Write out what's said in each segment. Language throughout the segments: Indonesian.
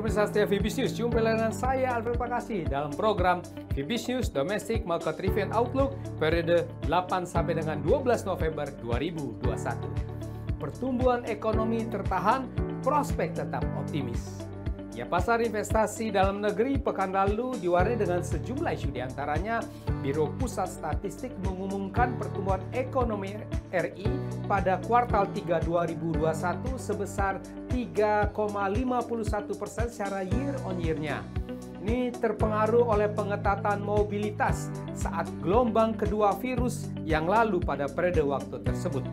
pemirsa setia Vibis News, jumpa dengan saya Alfred Pakasi dalam program Vibis News Domestic Market Review and Outlook periode 8 sampai dengan 12 November 2021. Pertumbuhan ekonomi tertahan, prospek tetap optimis. Ya, pasar investasi dalam negeri pekan lalu diwarnai dengan sejumlah isu, diantaranya Biro Pusat Statistik mengumumkan pertumbuhan ekonomi RI pada kuartal 3 2021 sebesar 3,51% secara year on year-nya. Ini terpengaruh oleh pengetatan mobilitas saat gelombang kedua virus yang lalu pada periode waktu tersebut.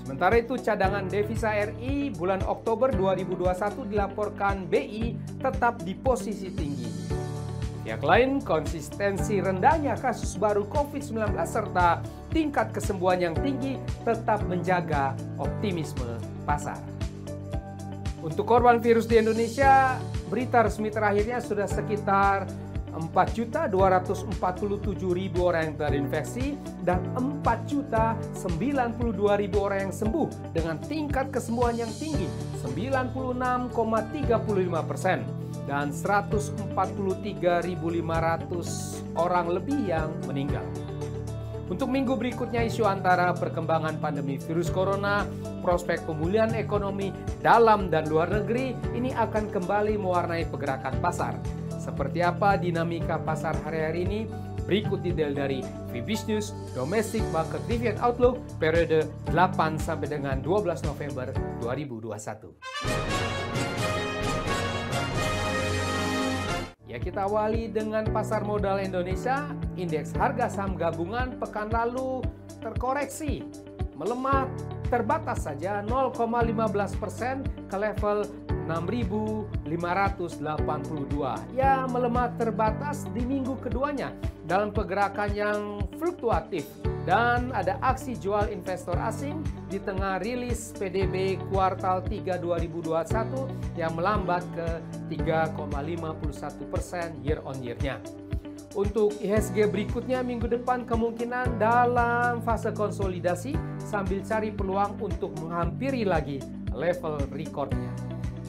Sementara itu, cadangan devisa RI bulan Oktober 2021 dilaporkan BI tetap di posisi tinggi. Pihak lain, konsistensi rendahnya kasus baru COVID-19 serta tingkat kesembuhan yang tinggi tetap menjaga optimisme pasar. Untuk korban virus di Indonesia, berita resmi terakhirnya sudah sekitar 4.247.000 orang yang terinfeksi dan 4.092.000 orang yang sembuh dengan tingkat kesembuhan yang tinggi 96,35% dan 143.500 orang lebih yang meninggal. Untuk minggu berikutnya, isu antara perkembangan pandemi virus corona, prospek pemulihan ekonomi dalam dan luar negeri ini akan kembali mewarnai pergerakan pasar. Seperti apa dinamika pasar hari-hari ini? Berikut detail dari Vibis News Domestic Market Review and Outlook periode 8 sampai dengan 12 November 2021. Ya, kita awali dengan pasar modal Indonesia. Indeks harga saham gabungan pekan lalu terkoreksi, melemah terbatas saja 0,15% ke level 6.582. Ya, melemah terbatas di minggu keduanya dalam pergerakan yang fluktuatif dan ada aksi jual investor asing di tengah rilis PDB kuartal 3 2021 yang melambat ke 3,51% year on year-nya. Untuk IHSG berikutnya minggu depan kemungkinan dalam fase konsolidasi sambil cari peluang untuk menghampiri lagi level recordnya.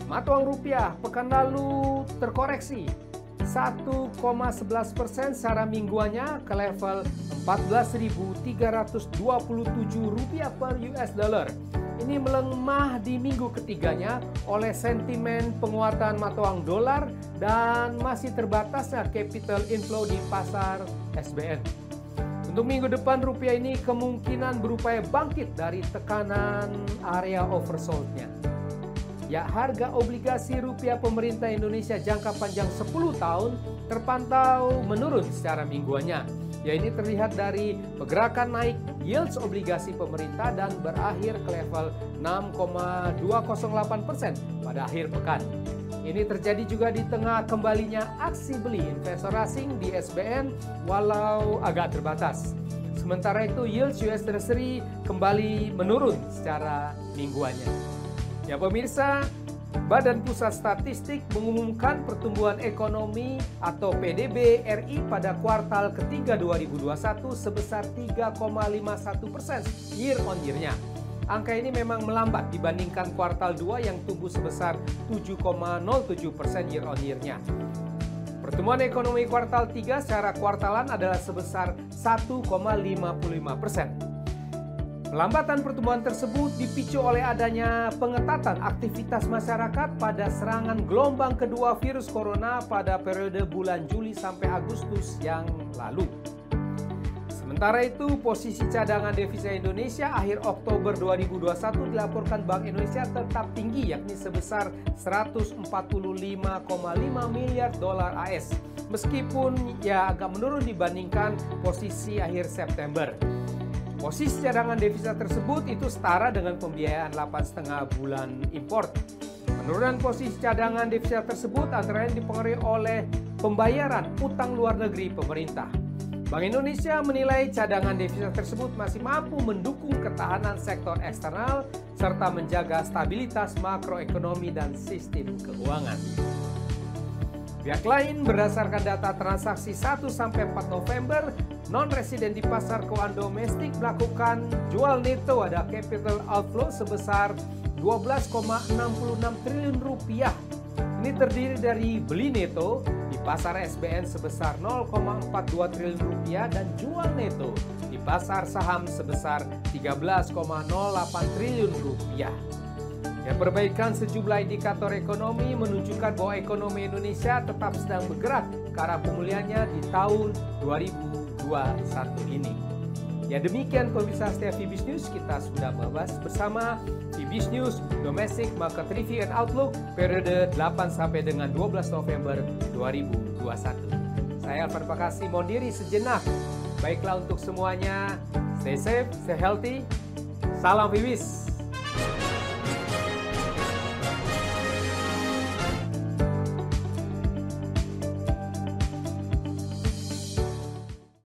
Mata uang rupiah pekan lalu terkoreksi 1,11% secara mingguannya ke level 14.327 rupiah per US dollar. Ini melemah di minggu ketiganya oleh sentimen penguatan mata uang dolar dan masih terbatasnya capital inflow di pasar SBN. Untuk minggu depan rupiah ini kemungkinan berupaya bangkit dari tekanan area oversold-nya. Ya, harga obligasi rupiah pemerintah Indonesia jangka panjang 10 tahun terpantau menurun secara mingguannya. Ya, ini terlihat dari pergerakan naik yields obligasi pemerintah dan berakhir ke level 6,208% pada akhir pekan. Ini terjadi juga di tengah kembalinya aksi beli investor asing di SBN walau agak terbatas. Sementara itu, yields US Treasury kembali menurun secara mingguannya. Ya pemirsa, Badan Pusat Statistik mengumumkan pertumbuhan ekonomi atau PDB RI pada kuartal ketiga 2021 sebesar 3,51% year on year-nya. Angka ini memang melambat dibandingkan kuartal 2 yang tumbuh sebesar 7,07% year on year-nya. Pertumbuhan ekonomi kuartal 3 secara kuartalan adalah sebesar 1,55%. Pelambatan pertumbuhan tersebut dipicu oleh adanya pengetatan aktivitas masyarakat pada serangan gelombang kedua virus corona pada periode bulan Juli sampai Agustus yang lalu. Sementara itu, posisi cadangan devisa Indonesia akhir Oktober 2021 dilaporkan Bank Indonesia tetap tinggi, yakni sebesar 145,5 miliar dolar AS, meskipun ya agak menurun dibandingkan posisi akhir September. Posisi cadangan devisa tersebut itu setara dengan pembiayaan 8,5 bulan import. Penurunan posisi cadangan devisa tersebut antara lain dipengaruhi oleh pembayaran utang luar negeri pemerintah. Bank Indonesia menilai cadangan devisa tersebut masih mampu mendukung ketahanan sektor eksternal serta menjaga stabilitas makroekonomi dan sistem keuangan. Pihak lain, berdasarkan data transaksi 1 sampai 4 November, non-residen di pasar keuangan domestik melakukan jual neto ada capital outflow sebesar 12,66 triliun rupiah. Ini Ini terdiri dari beli neto di pasar SBN sebesar 0,42 triliun rupiah dan jual neto di pasar saham sebesar 13,08 triliun rupiah. Dan perbaikan sejumlah indikator ekonomi menunjukkan bahwa ekonomi Indonesia tetap sedang bergerak ke arah pemulihannya di tahun 2021 ini. Ya demikian pemirsa setia Fibis News, kita sudah membahas bersama Fibis News Domestic Market Review and Outlook periode 8 sampai dengan 12 November 2021. Saya Alvan Pakasi mohon diri sejenak. Baiklah untuk semuanya, stay safe, stay healthy. Salam Fibis.